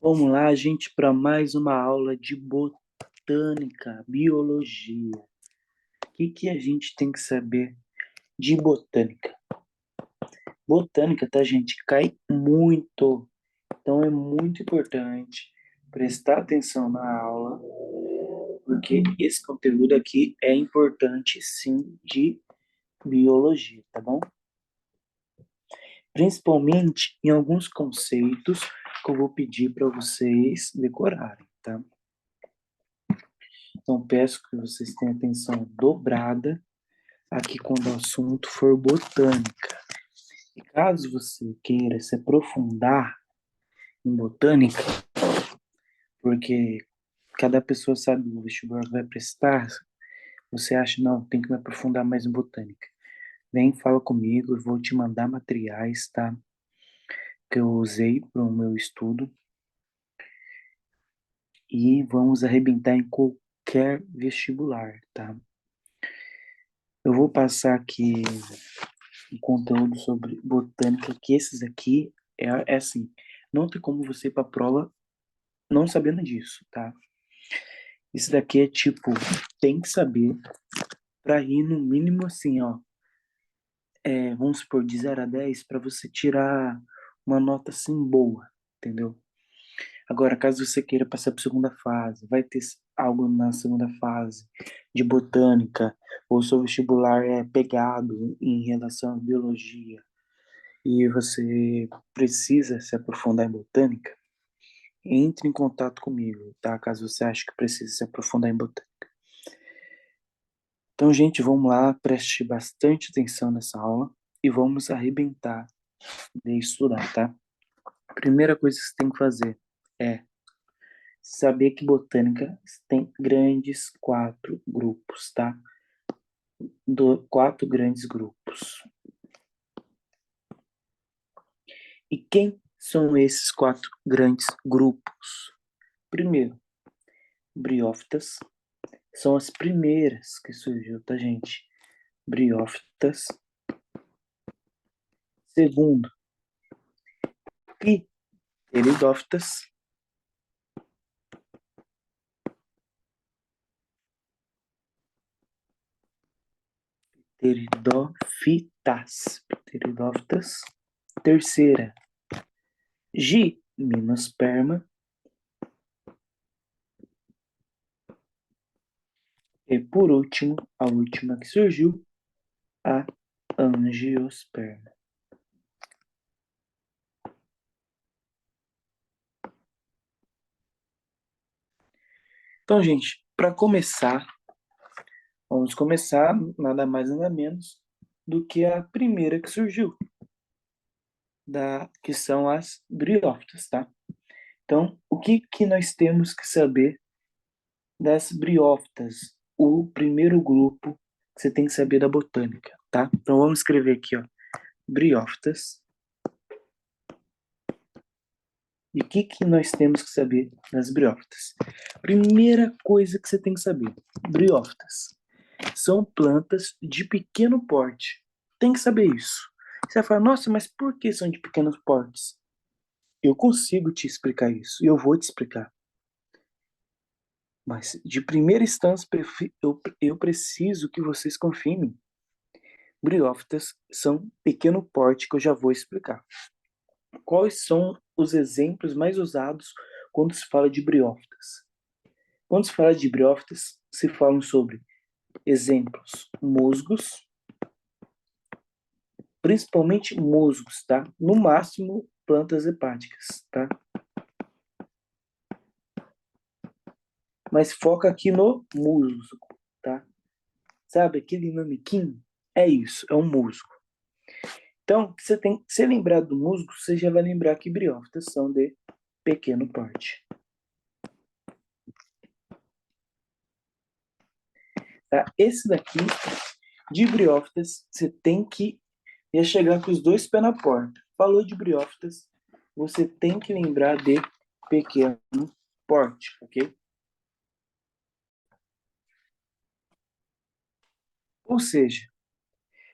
Vamos lá, gente, para mais uma aula de botânica, biologia. O que a gente tem que saber de botânica? Botânica, tá, gente? Cai muito. Então é muito importante prestar atenção na aula, porque esse conteúdo aqui é importante, sim, de biologia, tá bom? Principalmente em alguns conceitos que eu vou pedir para vocês decorarem, tá? Então, peço que vocês tenham atenção dobrada aqui quando o assunto for botânica. E caso você queira se aprofundar em botânica, porque cada pessoa sabe o vestibular que vai prestar, você acha, não, tem que me aprofundar mais em botânica. Vem, fala comigo, eu vou te mandar materiais, tá? Que eu usei para o meu estudo e vamos arrebentar em qualquer vestibular, tá? Eu vou passar aqui um conteúdo sobre botânica, que esses aqui é assim, não tem como você ir para a prova não sabendo disso, tá? Isso daqui é tipo, tem que saber para ir no mínimo assim, ó, vamos supor, de 0 a 10 para você tirar uma nota assim boa, entendeu? Agora, caso você queira passar para a segunda fase, vai ter algo na segunda fase de botânica, ou seu vestibular é pegado em relação à biologia, e você precisa se aprofundar em botânica, entre em contato comigo, tá? Caso você ache que precisa se aprofundar em botânica. Então, gente, vamos lá, preste bastante atenção nessa aula e vamos arrebentar de estudar, tá? A primeira coisa que você tem que fazer é saber que botânica tem grandes quatro grupos, tá? Quatro grandes grupos. E quem são esses quatro grandes grupos? Primeiro, briófitas. São as primeiras que surgiu, tá, gente? Briófitas. Segundo, pteridófitas. Pteridófitas. Terceira, gimnosperma. E por último, a última que surgiu, a angiosperma. Então, gente, para começar, vamos começar nada mais nada menos do que a primeira que surgiu, que são as briófitas, tá? Então, o que nós temos que saber das briófitas? O primeiro grupo que você tem que saber da botânica, tá? Então, vamos escrever aqui, ó, briófitas. E o que nós temos que saber das briófitas? Primeira coisa que você tem que saber: briófitas são plantas de pequeno porte. Tem que saber isso. Você vai falar, nossa, mas por que são de pequenos portes? Eu consigo te explicar isso e eu vou te explicar. Mas, de primeira instância, eu preciso que vocês confiem em mim. Briófitas são pequeno porte que eu já vou explicar. Quais são os exemplos mais usados quando se fala de briófitas? Quando se fala de briófitas, se falam sobre exemplos musgos, principalmente musgos, tá? No máximo, plantas hepáticas, tá? Mas foca aqui no musgo, tá? Sabe aquele naniquim? É isso, é um musgo. Então, se lembrar do musgo, você já vai lembrar que briófitas são de pequeno porte. Tá? Esse daqui, de briófitas, você tem que chegar com os dois pés na porta. Falou de briófitas, você tem que lembrar de pequeno porte, ok? Ou seja,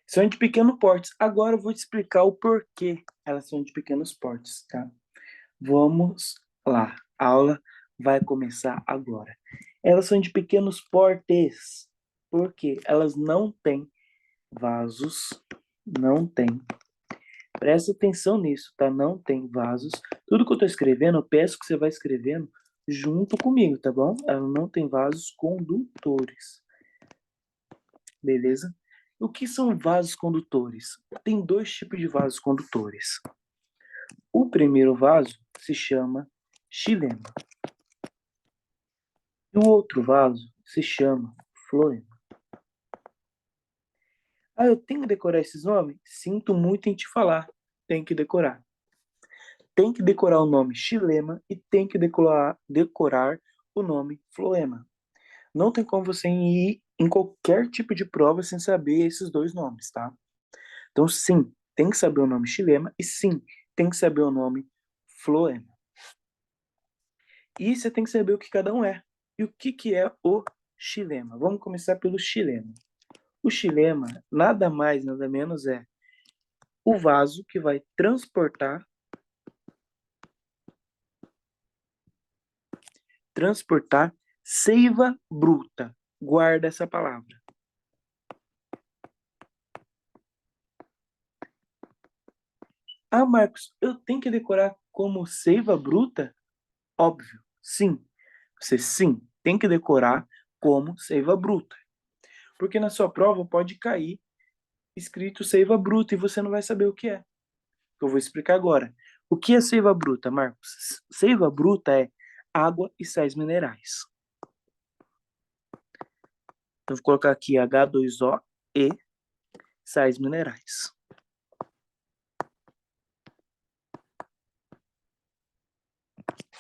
são de pequeno porte. Agora eu vou te explicar o porquê elas são de pequenos portes, tá? Vamos lá. A aula vai começar agora. Elas são de pequenos portes, porque elas não têm vasos, não tem. Presta atenção nisso, tá? Não tem vasos. Tudo que eu tô escrevendo, eu peço que você vai escrevendo junto comigo, tá bom? Ela não tem vasos condutores. Beleza? O que são vasos condutores? Tem dois tipos de vasos condutores. O primeiro vaso se chama xilema. E o outro vaso se chama floema. Ah, eu tenho que decorar esses nomes? Sinto muito em te falar. Tem que decorar. Tem que decorar o nome xilema e tem que decorar o nome floema. Não tem como você ir em qualquer tipo de prova sem saber esses dois nomes, tá? Então, sim, tem que saber o nome xilema e sim, tem que saber o nome floema. E você tem que saber o que cada um é. E o que é o xilema? Vamos começar pelo xilema. O xilema nada mais, nada menos é o vaso que vai transportar seiva bruta. Guarda essa palavra. Ah, Marcos, eu tenho que decorar como seiva bruta? Óbvio, sim. Você sim tem que decorar como seiva bruta. Porque na sua prova pode cair escrito seiva bruta e você não vai saber o que é. Eu vou explicar agora. O que é seiva bruta, Marcos? Seiva bruta é água e sais minerais. Então, vou colocar aqui H2O e sais minerais.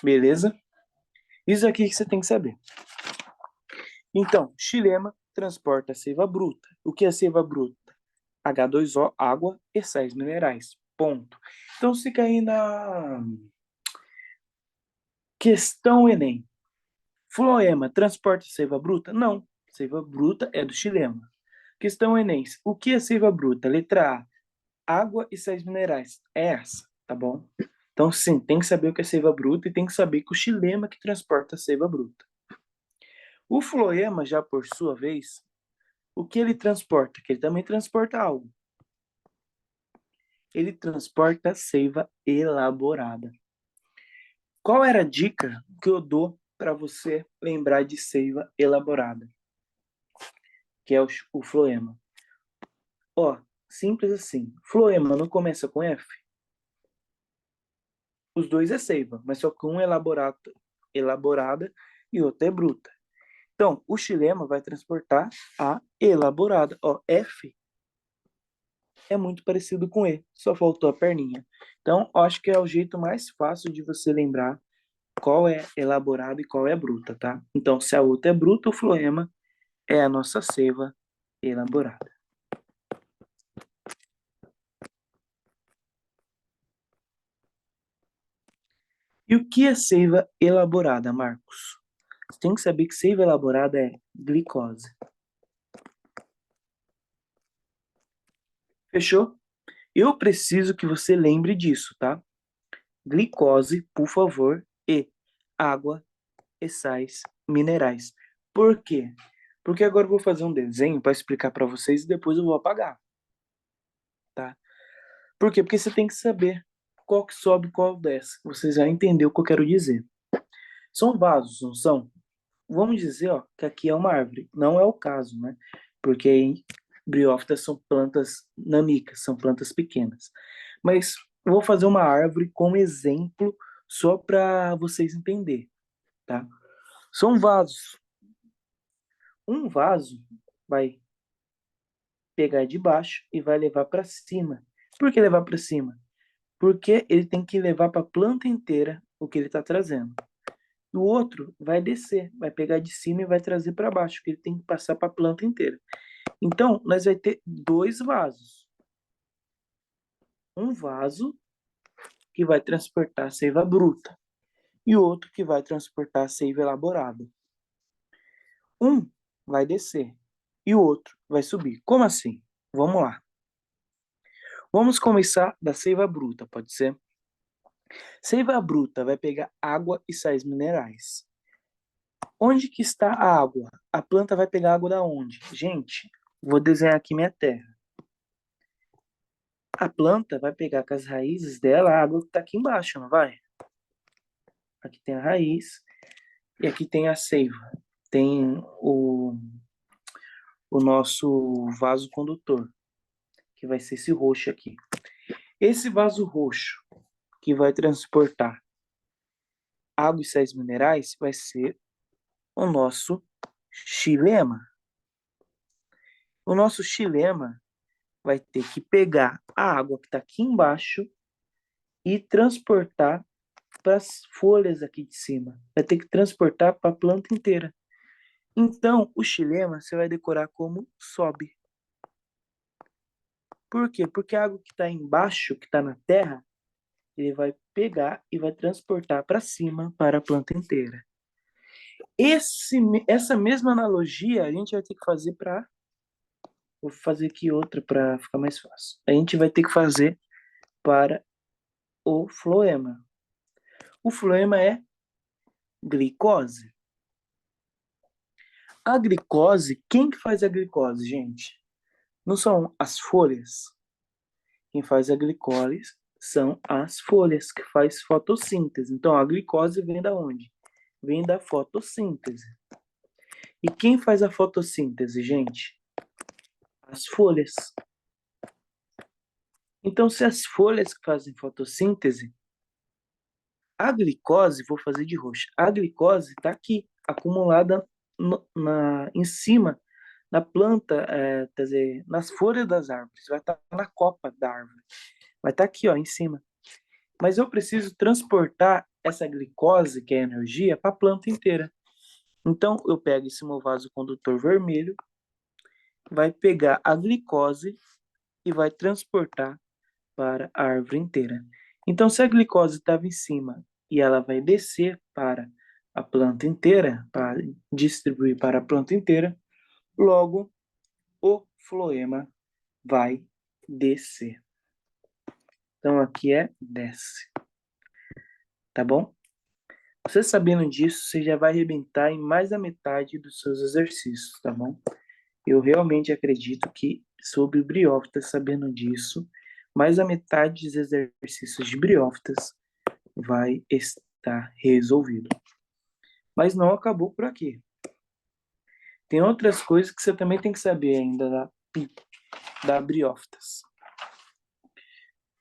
Beleza? Isso aqui que você tem que saber. Então, xilema transporta seiva bruta. O que é seiva bruta? H2O, água e sais minerais. Ponto. Então, se cair na questão Enem, floema transporta seiva bruta? Não. Seiva bruta é do xilema. Questão Enem, o que é seiva bruta? Letra A, água e sais minerais. É essa, tá bom? Então, sim, tem que saber o que é seiva bruta e tem que saber que o xilema que transporta a seiva bruta. O floema, já por sua vez, o que ele transporta? Que ele também transporta algo. Ele transporta seiva elaborada. Qual era a dica que eu dou para você lembrar de seiva elaborada? Que é o floema. Ó, simples assim. Floema não começa com F? Os dois é seiva, mas só que um é elaborada e outro é bruta. Então, o xilema vai transportar a elaborada. Ó, F é muito parecido com E, só faltou a perninha. Então, acho que é o jeito mais fácil de você lembrar qual é elaborada e qual é bruta, tá? Então, se a outra é bruta, o floema é a nossa seiva elaborada. E o que é seiva elaborada, Marcos? Você tem que saber que seiva elaborada é glicose. Fechou? Eu preciso que você lembre disso, tá? Glicose, por favor, e água e sais minerais. Por quê? Porque agora eu vou fazer um desenho para explicar para vocês e depois eu vou apagar, tá? Por quê? Porque você tem que saber qual que sobe e qual desce. Você já entendeu o que eu quero dizer. São vasos, não são? Vamos dizer, ó, que aqui é uma árvore. Não é o caso, né? Porque briófitas são plantas nanicas, são plantas pequenas. Mas eu vou fazer uma árvore como exemplo só para vocês entenderem, tá? São vasos. Um vaso vai pegar de baixo e vai levar para cima. Por que levar para cima? Porque ele tem que levar para a planta inteira o que ele está trazendo. O outro vai descer, vai pegar de cima e vai trazer para baixo, que ele tem que passar para a planta inteira. Então, nós vai ter dois vasos. Um vaso que vai transportar a seiva bruta e outro que vai transportar a seiva elaborada. Um vai descer e o outro vai subir. Como assim? Vamos lá. Vamos começar da seiva bruta, pode ser? Seiva bruta vai pegar água e sais minerais. Onde que está a água? A planta vai pegar água da onde? Gente, vou desenhar aqui minha terra. A planta vai pegar com as raízes dela a água que está aqui embaixo, não vai? Aqui tem a raiz e aqui tem a seiva. Tem o nosso vaso condutor, que vai ser esse roxo aqui. Esse vaso roxo que vai transportar água e sais minerais vai ser o nosso xilema. O nosso xilema vai ter que pegar a água que está aqui embaixo e transportar para as folhas aqui de cima. Vai ter que transportar para a planta inteira. Então, o xilema você vai decorar como sobe. Por quê? Porque a água que está embaixo, que está na terra, ele vai pegar e vai transportar para cima, para a planta inteira. Essa mesma analogia a gente vai ter que fazer para... Vou fazer aqui outra para ficar mais fácil. A gente vai ter que fazer para o floema. O floema é glicose. A glicose, quem que faz a glicose, gente? Não são as folhas. Quem faz a glicose são as folhas, que faz fotossíntese. Então, a glicose vem da onde? Vem da fotossíntese. E quem faz a fotossíntese, gente? As folhas. Então, se as folhas que fazem fotossíntese, a glicose, vou fazer de roxo, a glicose está aqui, acumulada em cima, na planta, quer dizer, nas folhas das árvores, vai estar na copa da árvore, vai estar aqui, ó, em cima. Mas eu preciso transportar essa glicose, que é energia, para a planta inteira. Então, eu pego esse meu vaso condutor vermelho, vai pegar a glicose e vai transportar para a árvore inteira. Então, se a glicose estava em cima e ela vai descer para a planta inteira, para distribuir para a planta inteira, logo o floema vai descer. Então, aqui é desce. Tá bom? Você sabendo disso, você já vai arrebentar em mais da metade dos seus exercícios, tá bom? Eu realmente acredito que sobre briófitas, sabendo disso, mais da metade dos exercícios de briófitas vai estar resolvido. Mas não acabou por aqui. Tem outras coisas que você também tem que saber ainda da briófitas.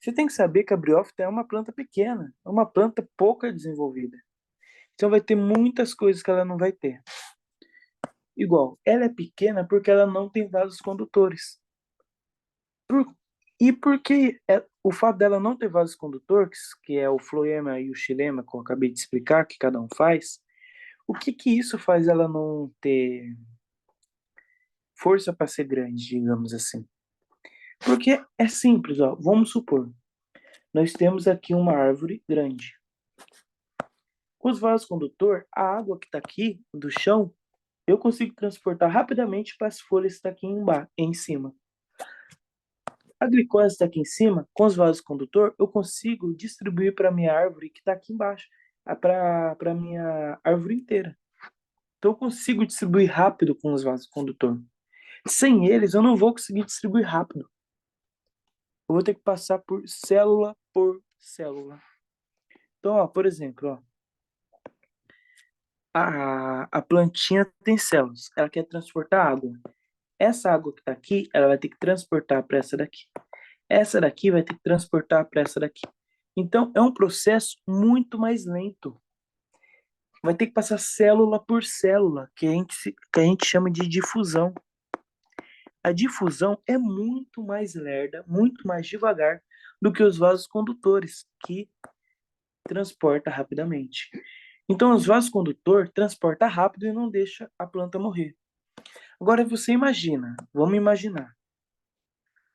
Você tem que saber que a briófita é uma planta pequena, é uma planta pouco desenvolvida. Então vai ter muitas coisas que ela não vai ter. Igual, ela é pequena porque ela não tem vasos condutores. E porque o fato dela não ter vasos condutores, que é o floema e o xilema, que eu acabei de explicar, que cada um faz, o que que isso faz ela não ter força para ser grande, digamos assim? Porque é simples, ó. Vamos supor, nós temos aqui uma árvore grande. Com os vasos condutor, a água que está aqui do chão, eu consigo transportar rapidamente para as folhas que estão aqui em cima. A glicose está aqui em cima, com os vasos condutor, eu consigo distribuir para a minha árvore que está aqui embaixo, para a minha árvore inteira. Então eu consigo distribuir rápido com os vasos condutor. Sem eles, eu não vou conseguir distribuir rápido. Eu vou ter que passar por célula. Então, ó, por exemplo, ó, a plantinha tem células, ela quer transportar água. Essa água que está aqui, ela vai ter que transportar para essa daqui. Essa daqui vai ter que transportar para essa daqui. Então, é um processo muito mais lento. Vai ter que passar célula por célula, que a gente chama de difusão. A difusão é muito mais lerda, muito mais devagar do que os vasos condutores, que transporta rapidamente. Então, os vasos condutor transporta rápido e não deixa a planta morrer. Agora você imagina, vamos imaginar,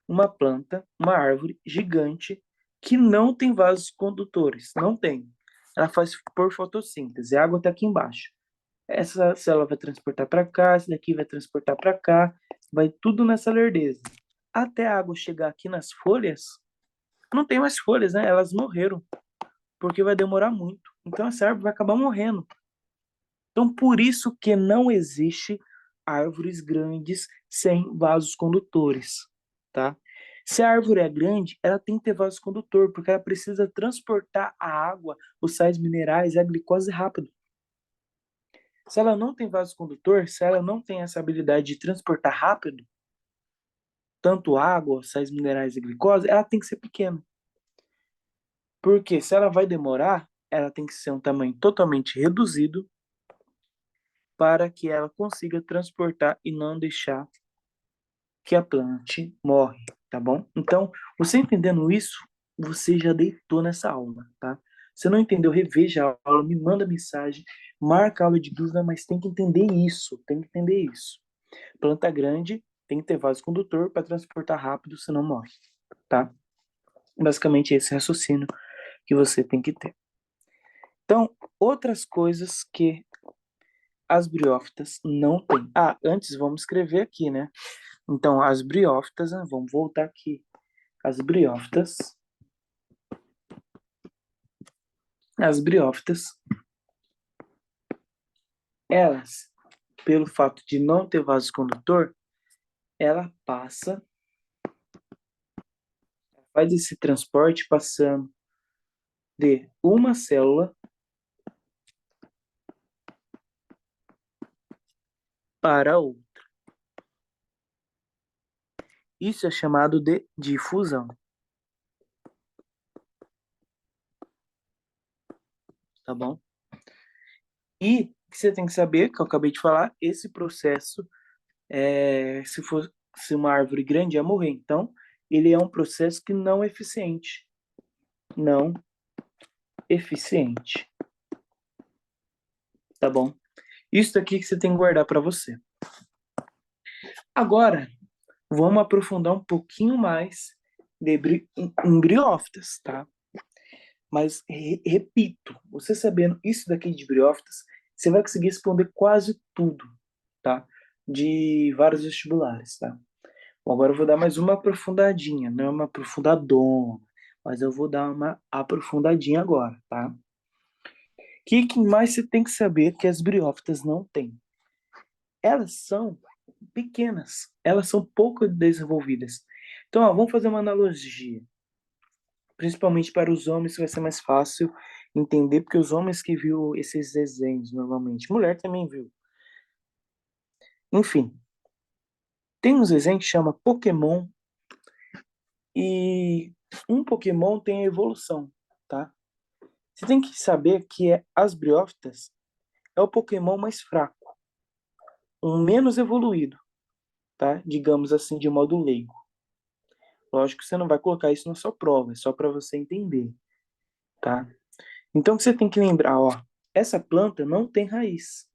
uma planta, uma árvore gigante que não tem vasos condutores, não tem. Ela faz por fotossíntese, a água está aqui embaixo. Essa célula vai transportar para cá, essa daqui vai transportar para cá, vai tudo nessa lerdeza. Até a água chegar aqui nas folhas, não tem mais folhas, né? Elas morreram, porque vai demorar muito. Então essa árvore vai acabar morrendo. Então por isso que não existe árvores grandes sem vasos condutores, tá? Se a árvore é grande, ela tem que ter vaso condutor, porque ela precisa transportar a água, os sais minerais e a glicose rápido. Se ela não tem vaso condutor, se ela não tem essa habilidade de transportar rápido, tanto água, sais minerais e glicose, ela tem que ser pequena. Porque se ela vai demorar, ela tem que ser um tamanho totalmente reduzido para que ela consiga transportar e não deixar que a plante morre, tá bom? Então, você entendendo isso, você já deitou nessa aula, tá? Se não entendeu, reveja a aula, me manda mensagem, marca a aula de dúvida, mas tem que entender isso, tem que entender isso. Planta grande tem que ter vaso condutor para transportar rápido, senão morre, tá? Basicamente esse raciocínio que você tem que ter. Então, outras coisas que as briófitas não têm. Ah, antes vamos escrever aqui, né? Então, as briófitas, né? Vamos voltar aqui. As briófitas, elas, pelo fato de não ter vaso condutor, ela faz esse transporte passando de uma célula para outra. Isso é chamado de difusão, tá bom? E você tem que saber, que eu acabei de falar, esse processo, se uma árvore grande ia morrer. Então, ele é um processo que não é eficiente. Não eficiente, tá bom? Isso daqui que você tem que guardar para você. Agora, vamos aprofundar um pouquinho mais em briófitas, tá? Mas, repito, você sabendo isso daqui de briófitas, você vai conseguir responder quase tudo, tá? De vários vestibulares, tá? Bom, agora eu vou dar mais uma aprofundadinha, não é uma aprofundadona, mas eu vou dar uma aprofundadinha agora, tá? O que mais você tem que saber que as briófitas não têm? Elas são pequenas, elas são pouco desenvolvidas. Então, ó, vamos fazer uma analogia, principalmente para os homens, que vai ser mais fácil entender, porque os homens que viu esses desenhos normalmente, mulher também viu. Enfim, tem uns desenhos que chama Pokémon e um Pokémon tem a evolução, tá? Você tem que saber que as briófitas é o Pokémon mais fraco, um menos evoluído, tá? Digamos assim, de modo leigo. Lógico que você não vai colocar isso na sua prova, é só para você entender, tá? Então, o que você tem que lembrar, ó, essa planta não tem raiz.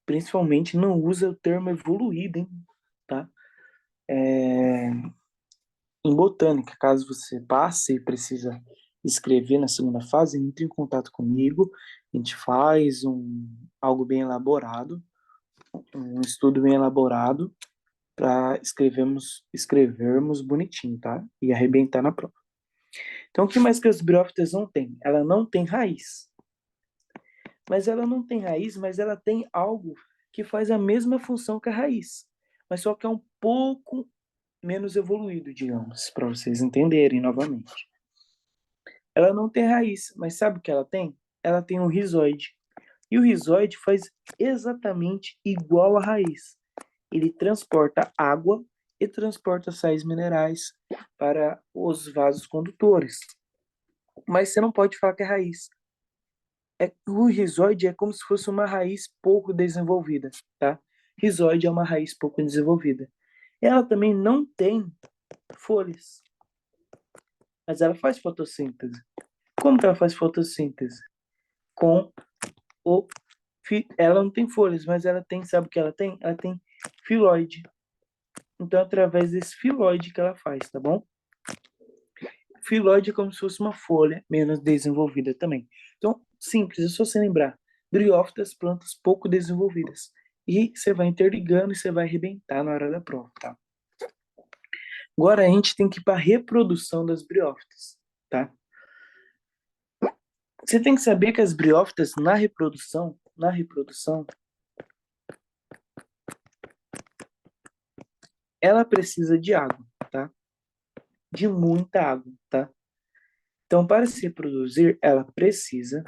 Principalmente não usa o termo evoluído, hein, tá? Em botânica, caso você passe e precisa escrever na segunda fase, entre em contato comigo, a gente faz algo bem elaborado, um estudo bem elaborado para escrevermos bonitinho, tá? E arrebentar na prova. Então, o que mais que as briófitas não têm? Ela não tem raiz. Mas ela não tem raiz, mas ela tem algo que faz a mesma função que a raiz, mas só que é um pouco menos evoluído, digamos, para vocês entenderem novamente. Ela não tem raiz, mas sabe o que ela tem? Ela tem um rizoide. E o rizoide faz exatamente igual à raiz. Ele transporta água e transporta sais minerais para os vasos condutores. Mas você não pode falar que é raiz. O rizoide é como se fosse uma raiz pouco desenvolvida, tá? Rizoide é uma raiz pouco desenvolvida. Ela também não tem folhas, mas ela faz fotossíntese. Como que ela faz fotossíntese? Com o ela não tem folhas, mas ela tem, sabe o que ela tem? Ela tem filóide. Então, é através desse filóide que ela faz, tá bom? Filóide é como se fosse uma folha menos desenvolvida também. Então, simples, é só você lembrar. Briófitas, plantas pouco desenvolvidas. E você vai interligando e você vai arrebentar na hora da prova, tá? Agora a gente tem que ir para a reprodução das briófitas, tá? Você tem que saber que as briófitas na reprodução, ela precisa de água, tá? De muita água, tá? Então, para se reproduzir, ela precisa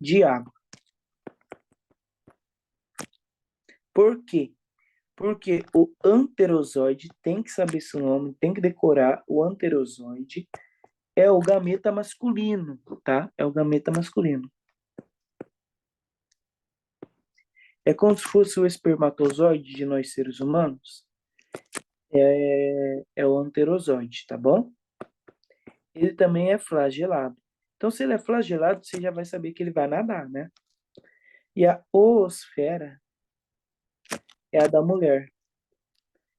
de água. Por quê? Porque o anterozoide, tem que saber esse nome, tem que decorar, o anterozoide é o gameta masculino, tá? É o gameta masculino. É como se fosse o espermatozoide de nós seres humanos. É o anterozoide, tá bom? Ele também é flagelado. Então, se ele é flagelado, você já vai saber que ele vai nadar, né? E a oosfera é a da mulher,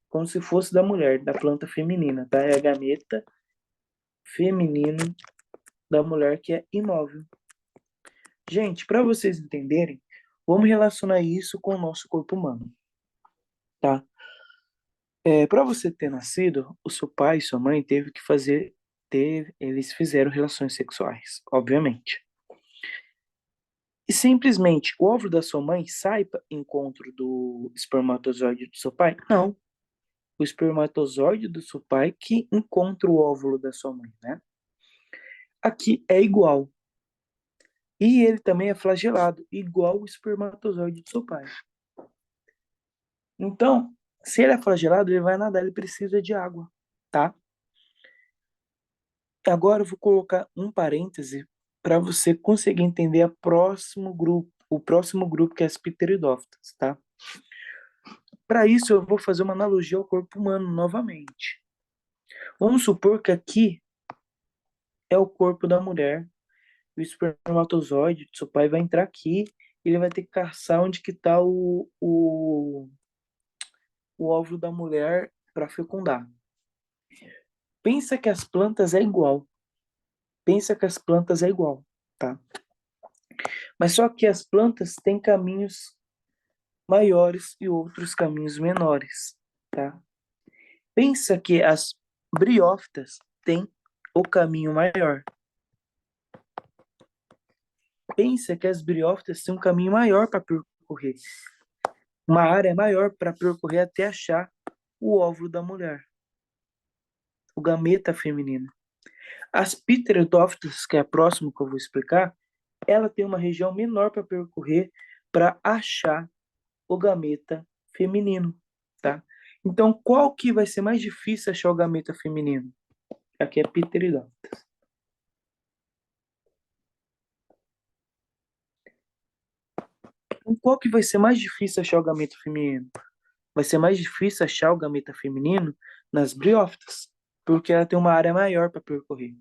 como se fosse da mulher, da planta feminina, tá? É a gameta feminino da mulher que é imóvel. Gente, para vocês entenderem, vamos relacionar isso com o nosso corpo humano, tá? Para você ter nascido, o seu pai e sua mãe eles fizeram relações sexuais, obviamente. E simplesmente o óvulo da sua mãe sai para encontro do espermatozoide do seu pai? Não. O espermatozoide do seu pai que encontra o óvulo da sua mãe, né? Aqui é igual. E ele também é flagelado, igual o espermatozoide do seu pai. Então, se ele é flagelado, ele vai nadar, ele precisa de água, tá? Agora eu vou colocar um parêntese para você conseguir entender o próximo grupo que é as pteridófitas, tá? Para isso eu vou fazer uma analogia ao corpo humano novamente. Vamos supor que aqui é o corpo da mulher, o espermatozoide do seu pai vai entrar aqui, e ele vai ter que caçar onde que está o óvulo da mulher para fecundar. Pensa que as plantas é igual. Pensa que as plantas é igual, tá? Mas só que as plantas têm caminhos maiores e outros caminhos menores, tá? Pensa que as briófitas têm o caminho maior. Pensa que as briófitas têm um caminho maior para percorrer. Uma área maior para percorrer até achar o óvulo da mulher, o gameta feminino. As pteridófitas, que é a próxima que eu vou explicar, ela tem uma região menor para percorrer para achar o gameta feminino, tá? Então, qual que vai ser mais difícil achar o gameta feminino? Aqui é pteridófita. Então, qual que vai ser mais difícil achar o gameta feminino? Vai ser mais difícil achar o gameta feminino nas briófitas, porque ela tem uma área maior para percorrer.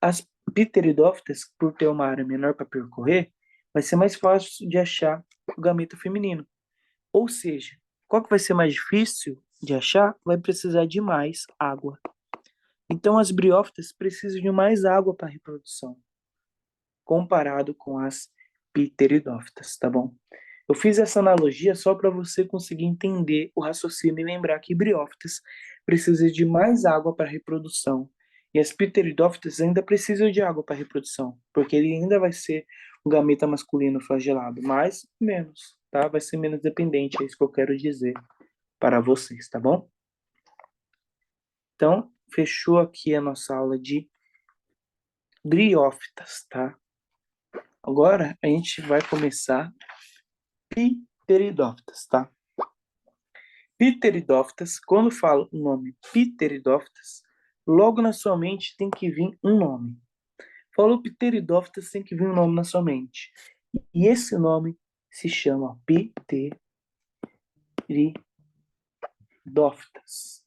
As pteridófitas, por ter uma área menor para percorrer, vai ser mais fácil de achar o gameta feminino. Ou seja, qual que vai ser mais difícil de achar? Vai precisar de mais água. Então, as briófitas precisam de mais água para a reprodução, comparado com as pteridófitas, tá bom? Eu fiz essa analogia só para você conseguir entender o raciocínio e lembrar que briófitas precisam de mais água para a reprodução. E as pteridófitas ainda precisam de água para a reprodução, porque ele ainda vai ser um gameta masculino flagelado, mas menos, tá? Vai ser menos dependente, é isso que eu quero dizer para vocês, tá bom? Então, fechou aqui a nossa aula de briófitas, tá? Agora a gente vai começar pteridófitas, tá? Pteridófitas, quando falo o nome pteridófitas, logo na sua mente tem que vir um nome. Falou pteridófitas, tem que vir um nome na sua mente. E esse nome se chama pteridófitas. Pteridófitas.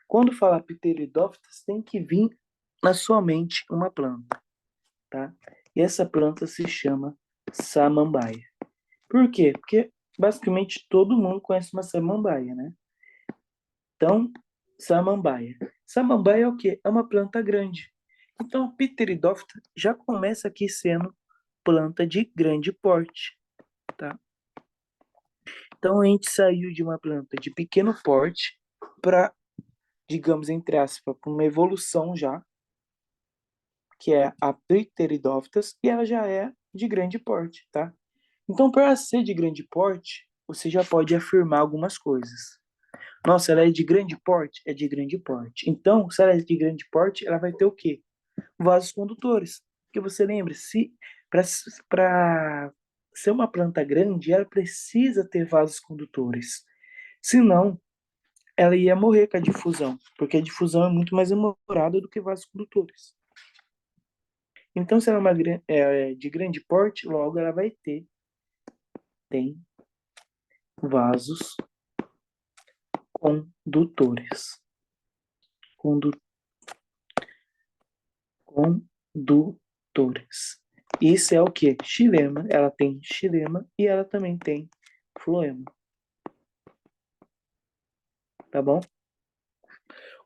Quando falar pteridófitas, tem que vir na sua mente uma planta, tá? E essa planta se chama samambaia. Por quê? Porque basicamente todo mundo conhece uma samambaia, né? Então, samambaia. Samambaia é o quê? É uma planta grande. Então, a Pteridófita já começa aqui sendo planta de grande porte, tá? Então, a gente saiu de uma planta de pequeno porte para, digamos, entre aspas, para uma evolução já, que é a Pteridófitas, e ela já é de grande porte, tá? Então, para ser de grande porte, você já pode afirmar algumas coisas. Nossa, ela é de grande porte? É de grande porte. Então, se ela é de grande porte, ela vai ter o quê? Vasos condutores. Porque você lembra, se para ser uma planta grande, ela precisa ter vasos condutores. Senão, ela ia morrer com a difusão, porque a difusão é muito mais demorada do que vasos condutores. Então, se ela é, de grande porte, logo ela vai tem vasos condutores. Condu, condutores. Isso é o que? Xilema. Ela tem xilema e ela também tem floema. Tá bom?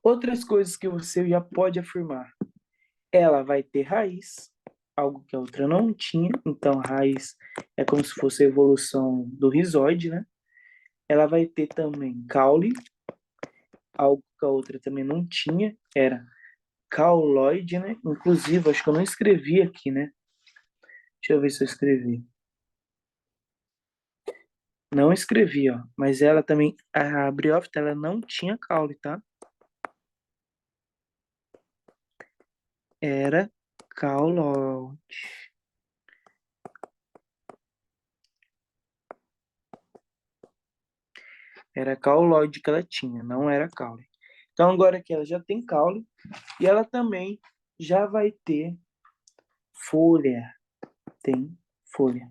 Outras coisas que você já pode afirmar. Ela vai ter raiz, algo que a outra não tinha. Então, a raiz é como se fosse a evolução do rizoide, né? Ela vai ter também caule, algo que a outra também não tinha. Era cauloide, né? Inclusive, acho que eu não escrevi aqui, né? Deixa eu ver se eu escrevi. Não escrevi, ó. Mas ela também, a briófita, ela não tinha caule, tá? Era cauloide. Era cauloide que ela tinha, não era caule. Então, agora que ela já tem caule, e ela também já vai ter folha. Tem folha.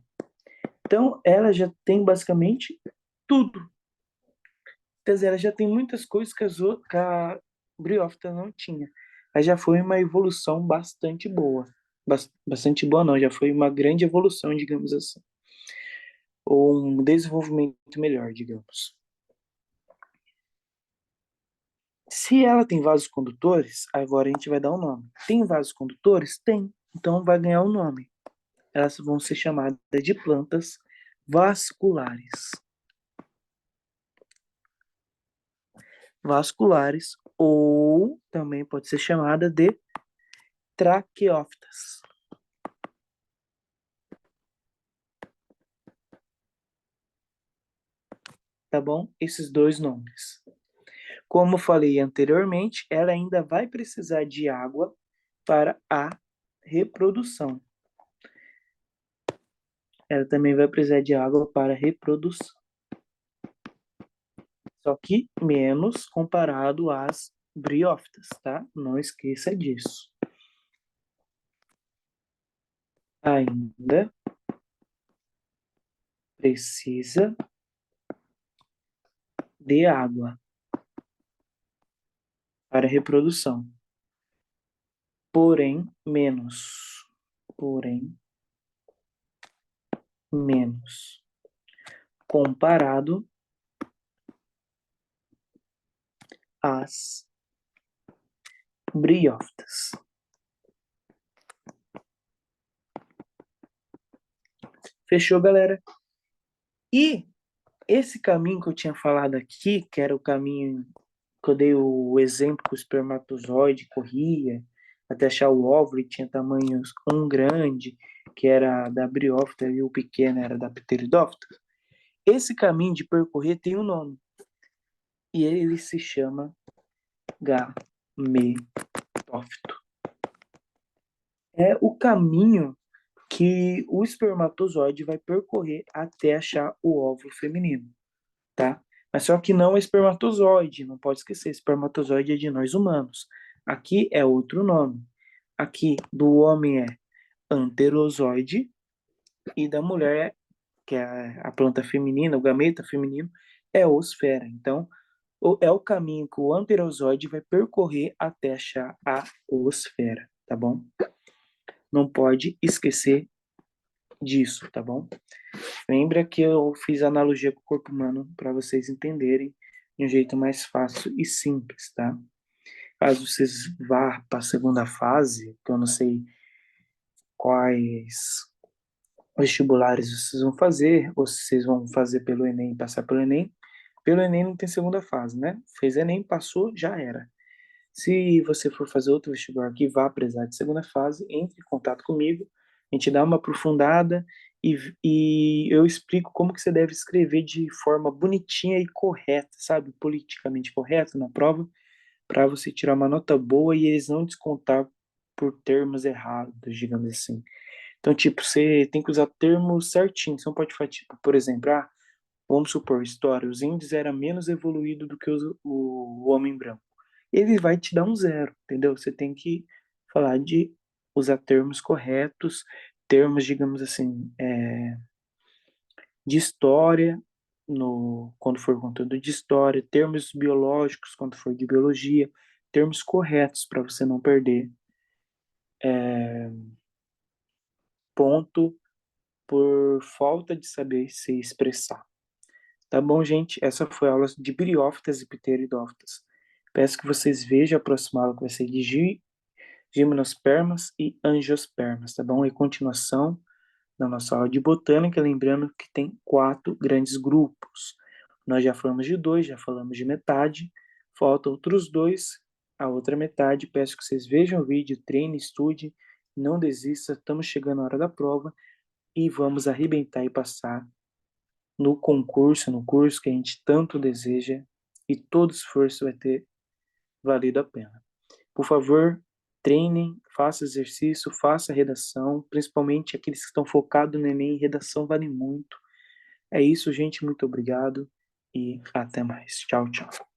Então, ela já tem basicamente tudo. Quer dizer, ela já tem muitas coisas que a briófita não tinha. Aí já foi uma evolução bastante boa. Bastante boa, não, já foi uma grande evolução, digamos assim. Ou um desenvolvimento melhor, digamos. Se ela tem vasos condutores, agora a gente vai dar um nome. Tem vasos condutores? Tem. Então vai ganhar um nome. Elas vão ser chamadas de plantas vasculares. Vasculares, ou também pode ser chamada de traqueófitas. Tá bom? Esses dois nomes. Como falei anteriormente, ela ainda vai precisar de água para a reprodução. Ela também vai precisar de água para a reprodução. Só que menos comparado às briófitas, tá? Não esqueça disso. Ainda precisa de água para a reprodução. Porém, menos. Porém, menos. Comparado às briófitas. Fechou, galera? E esse caminho que eu tinha falado aqui, que era o caminho que eu dei o exemplo que o espermatozoide corria até achar o óvulo e tinha tamanhos um grande, que era da briófita, e o pequeno era da pteridófita. Esse caminho de percorrer tem um nome. E ele se chama gametófito. É o caminho que o espermatozoide vai percorrer até achar o óvulo feminino, tá? Mas só que não é espermatozoide, não pode esquecer, espermatozoide é de nós humanos. Aqui é outro nome. Aqui do homem é anterozoide e da mulher, que é a planta feminina, o gameta feminino, é osfera. Então, é o caminho que o anterozoide vai percorrer até achar a osfera, tá bom? Não pode esquecer disso, tá bom? Lembra que eu fiz analogia com o corpo humano para vocês entenderem de um jeito mais fácil e simples, tá? caso vocês vá para a segunda fase, que eu não sei quais vestibulares vocês vão fazer, ou se vocês vão fazer pelo Enem e passar pelo Enem. Pelo Enem não tem segunda fase, né? Fez Enem, passou, já era. Se você for fazer outro vestibular que vá precisar de segunda fase, entre em contato comigo, a gente dá uma aprofundada e eu explico como que você deve escrever de forma bonitinha e correta, sabe? Politicamente correto na prova, para você tirar uma nota boa e eles não descontar por termos errados, digamos assim. Então, tipo, você tem que usar termos certinhos. Você não pode falar, tipo, por exemplo, vamos supor, história, os índios era menos evoluído do que o homem branco. Ele vai te dar um zero, entendeu? Você tem que falar de usar termos corretos, termos, digamos assim, de história, quando for conteúdo de história, termos biológicos, quando for de biologia, termos corretos para você não perder ponto por falta de saber se expressar. Tá bom, gente? Essa foi a aula de Biriófitas e Pteridófitas. Peço que vocês vejam a próxima aula que vai ser de gimnospermas e angiospermas, tá bom? E continuação da nossa aula de botânica, lembrando que tem 4 grandes grupos. Nós já falamos de 2, já falamos de metade, falta outros 2, a outra metade. Peço que vocês vejam o vídeo, treine, estude, não desista, estamos chegando à hora da prova e vamos arrebentar e passar no concurso, no curso que a gente tanto deseja e todo esforço vai ter valido a pena. Por favor, treinem, faça exercício, faça redação, principalmente aqueles que estão focados no Enem, redação vale muito. É isso, gente, muito obrigado e até mais. Tchau, tchau.